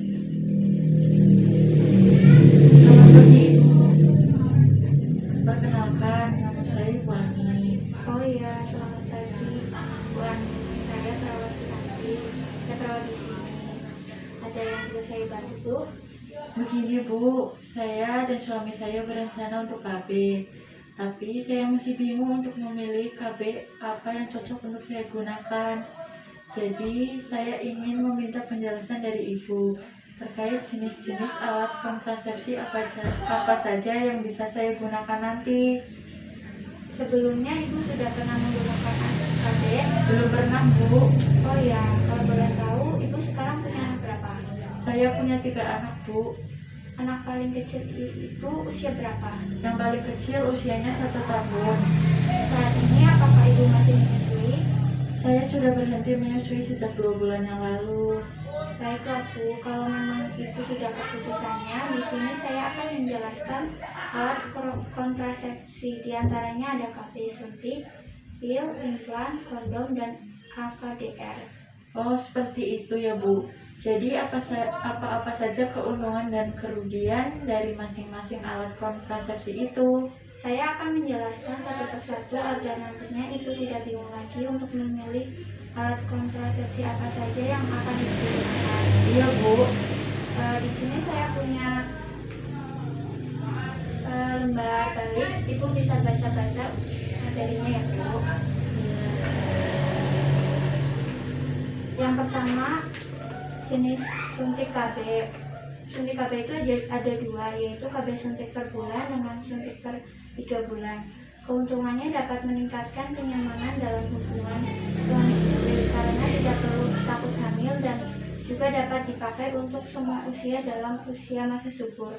Selamat pagi Ibu. Perkenalkan, nama saya Wani. Oh iya, selamat pagi. Buat saya perawat Santi. Saya perawat di sini. Ada yang bisa saya bantu, Bu? Begini Bu, saya dan suami saya berencana untuk KB. Tapi saya masih bingung untuk memilih KB apa yang cocok untuk saya gunakan. Jadi saya ingin meminta penjelasan dari Ibu terkait jenis-jenis alat kontrasepsi apa saja yang bisa saya gunakan nanti. Sebelumnya Ibu sudah pernah menggunakan KB? Belum pernah Bu. Oh iya, kalau boleh tahu, Ibu sekarang punya anak berapa? Saya punya 3 anak Bu. Anak paling kecil Ibu usia berapa? Yang paling kecil usianya 1 tahun. Saat ini apakah Ibu masih menyusui? Saya sudah berhenti menyusui sejak 2 bulan yang lalu. Baiklah Bu, kalau memang itu sudah keputusannya, di sini saya akan menjelaskan alat kontrasepsi. Di antaranya ada KB suntik, pil, implan, kondom, dan AKDR. Oh, seperti itu ya Bu. Jadi apa-apa saja keuntungan dan kerugian dari masing-masing alat kontrasepsi itu? Saya akan menjelaskan satu persatu agar nantinya Ibu tidak bingung lagi untuk memilih alat kontrasepsi apa saja yang akan digunakan. Iya Bu. Di sini saya punya lembar balik. Ibu bisa baca-baca materinya ya Bu. Yang pertama, jenis suntik KB. Suntik KB itu ada dua, yaitu KB suntik per bulan dengan suntik per 3 bulan. Keuntungannya dapat meningkatkan kenyamanan dalam hubungan suami istri karena tidak perlu takut hamil dan juga dapat dipakai untuk semua usia dalam usia masa subur.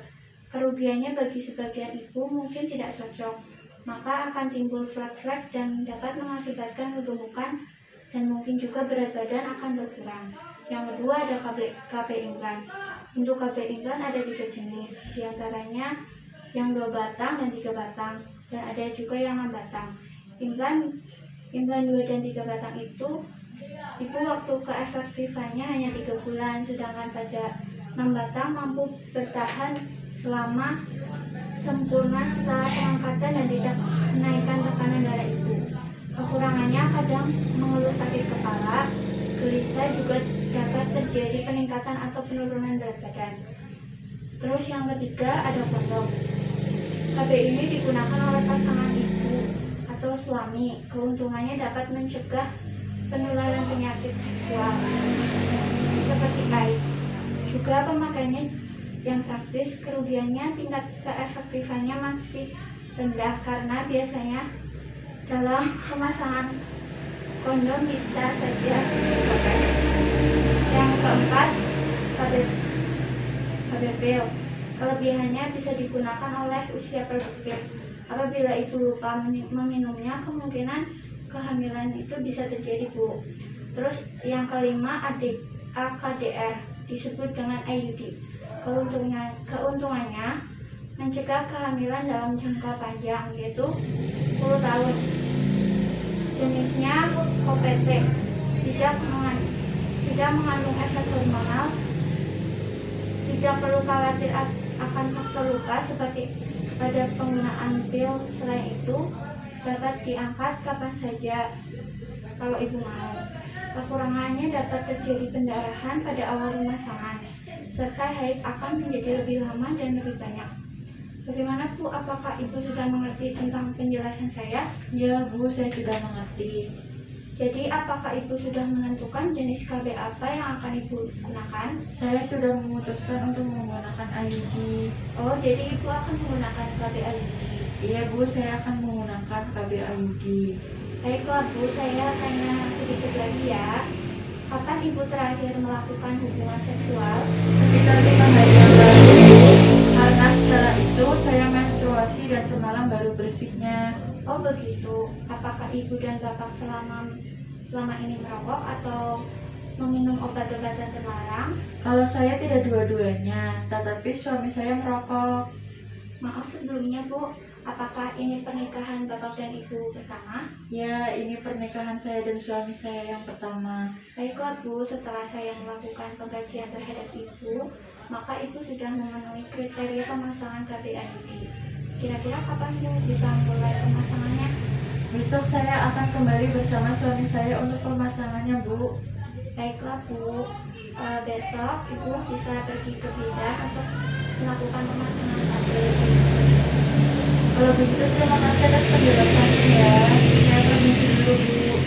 Kerugiannya bagi sebagian ibu mungkin tidak cocok, maka akan timbul flek-flek dan dapat mengakibatkan kegemukan dan mungkin juga berat badan akan berkurang. Yang kedua ada KB implan. Untuk KB implan ada 3 jenis, diantaranya yang 2 batang dan 3 batang, dan ada juga yang 6 batang. Implan 2 dan 3 batang itu waktu keefektifannya hanya 3 bulan, sedangkan pada 6 batang mampu bertahan selama sempurna setelah pengangkatan dan tidak menaikkan tekanan darah ibu. Kekurangannya kadang mengeluh sakit kepala, gelisah, juga dapat terjadi peningkatan atau penurunan berat badan. Terus yang ketiga ada kondom. KB ini digunakan oleh pasangan ibu atau suami. Keuntungannya dapat mencegah penularan penyakit seksual seperti AIDS. Juga pemakaiannya yang praktis, kerugiannya tingkat keefektifannya masih rendah karena biasanya dalam pemasangan kondom bisa saja disobek. Yang keempat, KB pil. Kelebihannya bisa digunakan oleh usia produktif. Apabila ibu lupa meminumnya, kemungkinan kehamilan itu bisa terjadi Bu. Terus yang kelima AKDR, disebut dengan IUD. Keuntungannya mencegah kehamilan dalam jangka panjang, yaitu 10 tahun. Jenisnya OPT, tidak mengandung efek hormonal, tidak perlu khawatir akan faktor luka seperti pada penggunaan pil. Selain itu, dapat diangkat kapan saja kalau ibu mau. Kekurangannya dapat terjadi pendarahan pada awal remasangan, serta haid akan menjadi lebih lama dan lebih banyak. Bagaimana Bu, apakah ibu sudah mengerti tentang penjelasan saya? Ya Bu, saya sudah mengerti. Jadi apakah ibu sudah menentukan jenis KB apa yang akan ibu gunakan? Saya sudah memutuskan untuk menggunakan IUD. Oh, jadi ibu akan menggunakan KB IUD. Iya Bu, saya akan menggunakan KB IUD. Baiklah Bu, saya tanya sedikit lagi ya. Kapan ibu terakhir melakukan hubungan seksual? Sekitar 5 hari yang lalu, karena setelah itu saya menstruasi dan semalam baru bersihnya. Oh begitu. Apakah ibu dan bapak selama ini merokok atau meminum obat-obatan terlarang? Kalau saya tidak dua-duanya, tetapi suami saya merokok. Maaf sebelumnya Bu, Apakah ini pernikahan Bapak dan Ibu pertama? Ya, ini pernikahan saya dan suami saya yang pertama. Baiklah Bu, setelah saya melakukan pengkajian terhadap Ibu, maka Ibu sudah memenuhi kriteria pemasangan KBAID. Kira-kira kapan Bu bisa mulai pemasangannya? Besok saya akan kembali bersama suami saya untuk pemasangannya, Bu. Baiklah Bu, besok Ibu bisa pergi ke bidan untuk melakukan pemasangan KBAID. Kalau begitu terima kasih atas penjelasannya ya. Saya permisi dulu, Bu.